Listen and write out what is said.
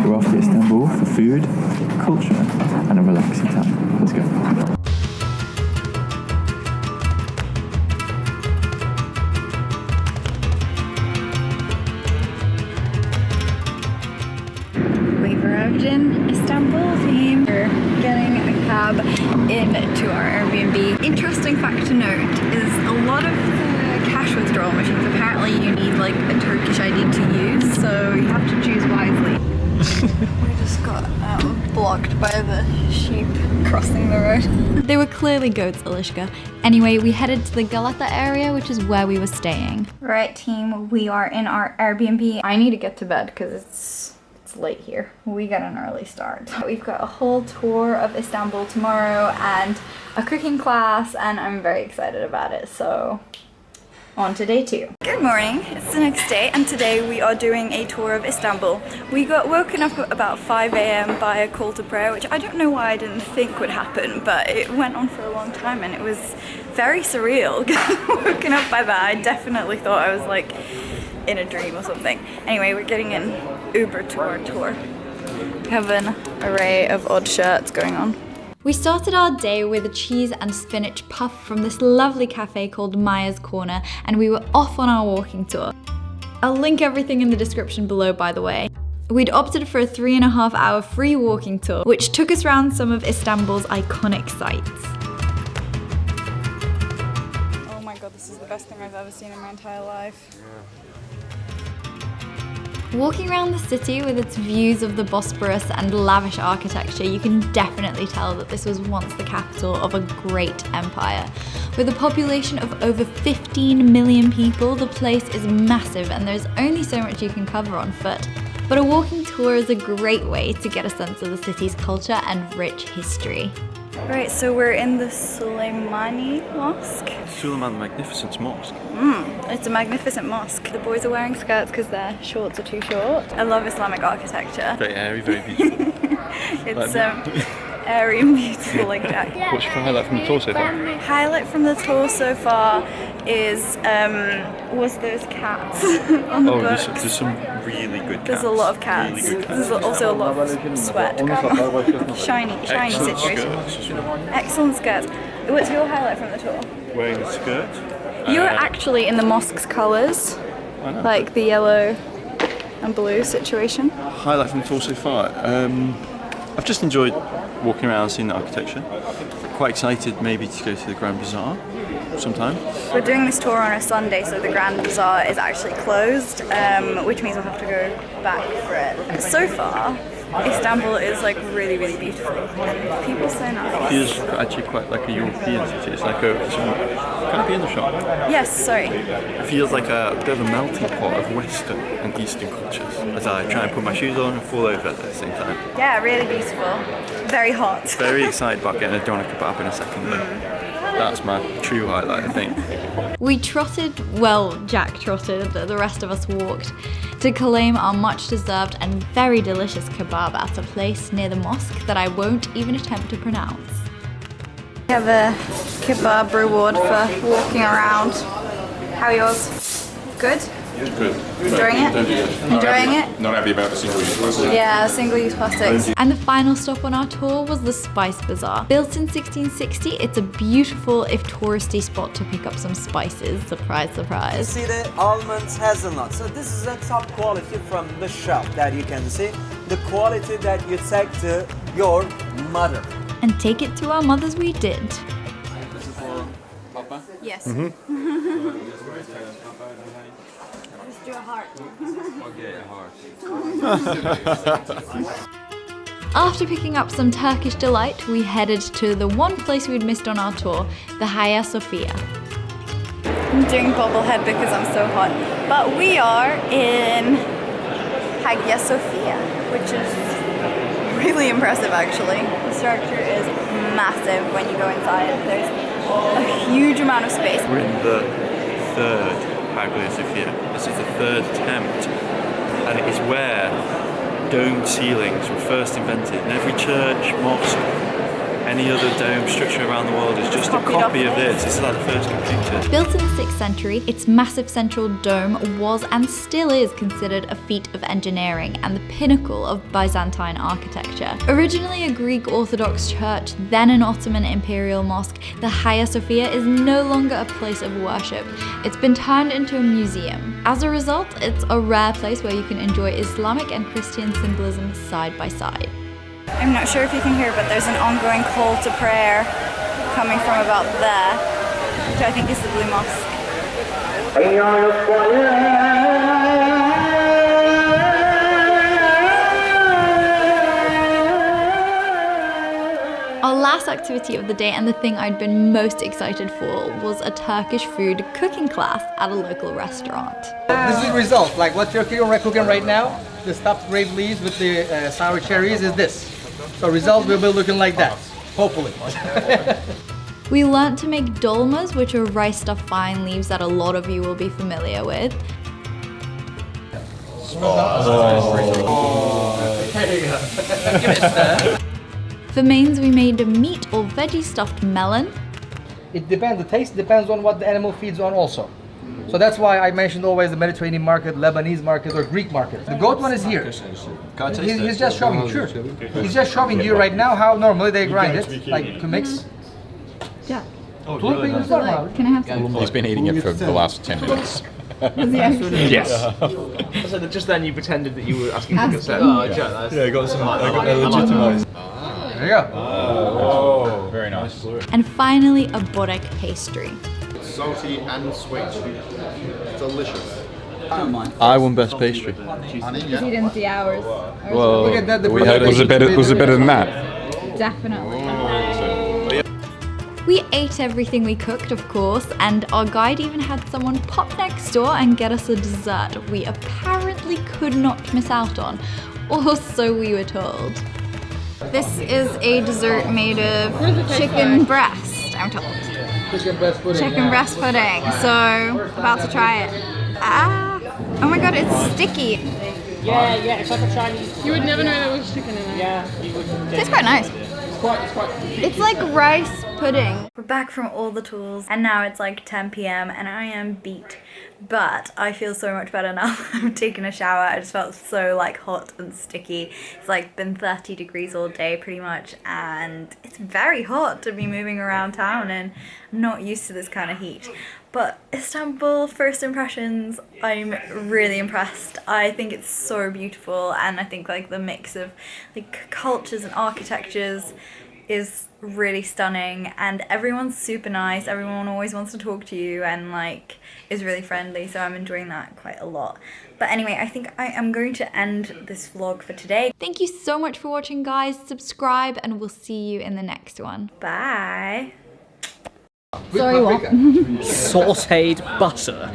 We're off to Istanbul for food, culture, and a relaxing time. Let's go. We've arrived in Istanbul, team. We're getting a cab into our Airbnb. Interesting fact to note is a lot of the cash withdrawal machines, apparently you need like a Turkish ID to use, so you have to choose wisely. We just got blocked by the sheep crossing the road. They were clearly goats, Eliska. Anyway, we headed to the Galata area, which is where we were staying. Right, team, we are in our Airbnb. I need to get to bed because it's late here. We got an early start. We've got a whole tour of Istanbul tomorrow and a cooking class, and I'm very excited about it. So on to day 2. Good morning, it's the next day, and today we are doing a tour of Istanbul. We got woken up at about 5 AM by a call to prayer, which I don't know why I didn't think would happen, but it went on for a long time and it was very surreal. Woken up by that, I definitely thought I was like in a dream or something. Anyway, we're getting an Uber to our tour. We have an array of odd shirts going on. We started our day with a cheese and spinach puff from this lovely cafe called Maya's Corner, and we were off on our walking tour. I'll link everything in the description below, by the way. We'd opted for a 3.5-hour free walking tour, which took us around some of Istanbul's iconic sites. Oh my god, this is the best thing I've ever seen in my entire life. Walking around the city with its views of the Bosporus and lavish architecture, you can definitely tell that this was once the capital of a great empire. With a population of over 15 million people, the place is massive and there's only so much you can cover on foot. But a walking tour is a great way to get a sense of the city's culture and rich history. Right, so we're in the Suleimani Mosque. Suleiman Magnificent's mosque. It's a magnificent mosque. The boys are wearing skirts because their shorts are too short. I love Islamic architecture. Very airy, very beautiful. It's airy and beautiful like Jack. What's your highlight from the tour so far? Highlight from the tour so far is was those cats on the books. There's some really good cats. There's a lot of cats. Really good cats. There's also a lot of sweat. Shiny situation. Excellent skirts. What's your highlight from the tour? Wearing a skirt. You're actually in the mosque's colours, like the yellow and blue situation. Highlight from the tour so far. I've just enjoyed walking around, seeing the architecture. Quite excited maybe to go to the Grand Bazaar sometime. We're doing this tour on a Sunday, so the Grand Bazaar is actually closed, which means we'll have to go back for it. So far, Istanbul is like really, really beautiful, and people are so nice. It feels actually quite like a European city. It's like can I be in the shop? Yes, sorry. It feels like a bit of a melting pot of Western and Eastern cultures as I try and put my shoes on and fall over at the same time. Yeah, really beautiful. Very hot. Very excited about getting a doner kebab in a second though. That's my true highlight, I think. We trotted, well, Jack trotted, the rest of us walked, to claim our much-deserved and very delicious kebab at a place near the mosque that I won't even attempt to pronounce. We have a kebab reward for walking around. How are yours? Good? Good. Enjoying it? Enjoying it? Not happy about the single-use plastic. Yeah, single-use plastics. And the final stop on our tour was the Spice Bazaar. Built in 1660, it's a beautiful, if touristy, spot to pick up some spices. Surprise, surprise. You see the almonds hazelnut. So this is a top quality from the shop that you can see. The quality that you take to your mother. And take it to our mothers we did. This is for Papa? Yes. Just do a heart. Okay, a heart. After picking up some Turkish delight, we headed to the one place we'd missed on our tour, the Hagia Sophia. I'm doing bobblehead because I'm so hot. But we are in Hagia Sophia, which is really impressive actually. The structure is massive when you go inside. There's a huge amount of space. We're in the third Hagia Sophia. This is the third attempt, and it is where domed ceilings were first invented. In every church, mosque, any other dome structure around the world. It's just a copy of this. It's like the first computer. Built in the 6th century, its massive central dome was and still is considered a feat of engineering and the pinnacle of Byzantine architecture. Originally a Greek Orthodox church, then an Ottoman imperial mosque, the Hagia Sophia is no longer a place of worship. It's been turned into a museum. As a result, it's a rare place where you can enjoy Islamic and Christian symbolism side by side. I'm not sure if you can hear, but there's an ongoing call to prayer coming from about there, which I think is the Blue Mosque. Our last activity of the day, and the thing I'd been most excited for, was a Turkish food cooking class at a local restaurant. This is the result, like what you're cooking right now, the stuffed grape leaves with the sour cherries is this. So result will be looking like that, hopefully. We learnt to make dolmas, which are rice stuffed vine leaves that a lot of you will be familiar with. For mains, we made a meat or veggie stuffed melon. It depends, the taste depends on what the animal feeds on also. So that's why I mentioned always the Mediterranean market, Lebanese market, or Greek market. The goat one is here. He's just showing you, sure. He's just showing you right now how normally they grind it, like to mix. Yeah. Can I have some? He's been eating it for the last 10 minutes. Yes. So just then you pretended that you were asking for consent. Oh, Yeah, I got legitimised. There you go. Oh, very nice. And finally, a borek pastry. Salty and sweet. Delicious. I won best pastry. You didn't see ours. Well, Look at that, the we had Was it better than that? Definitely. We ate everything we cooked, of course, and our guide even had someone pop next door and get us a dessert we apparently could not miss out on, or so we were told. This is a dessert made of chicken breast, I'm told. Chicken breast pudding. Chicken breast pudding, so about to try it. Ah, oh my god, it's sticky. Yeah, it's like a Chinese. You would never know there was chicken in it. Yeah, you would. It's quite nice. It's like rice pudding. We're back from all the tools and now it's like 10 p.m. and I am beat. But I feel so much better now. I've taken a shower. I just felt so like hot and sticky. It's like been 30 degrees all day pretty much and it's very hot to be moving around town and I'm not used to this kind of heat. But Istanbul, first impressions, I'm really impressed. I think it's so beautiful and I think like the mix of like cultures and architectures is really stunning and everyone's super nice. Everyone always wants to talk to you and like is really friendly, so I'm enjoying that quite a lot. But anyway, I think I am going to end this vlog for today. Thank you so much for watching, guys. Subscribe and we'll see you in the next one. Bye. Sorry, what? Sauteed butter.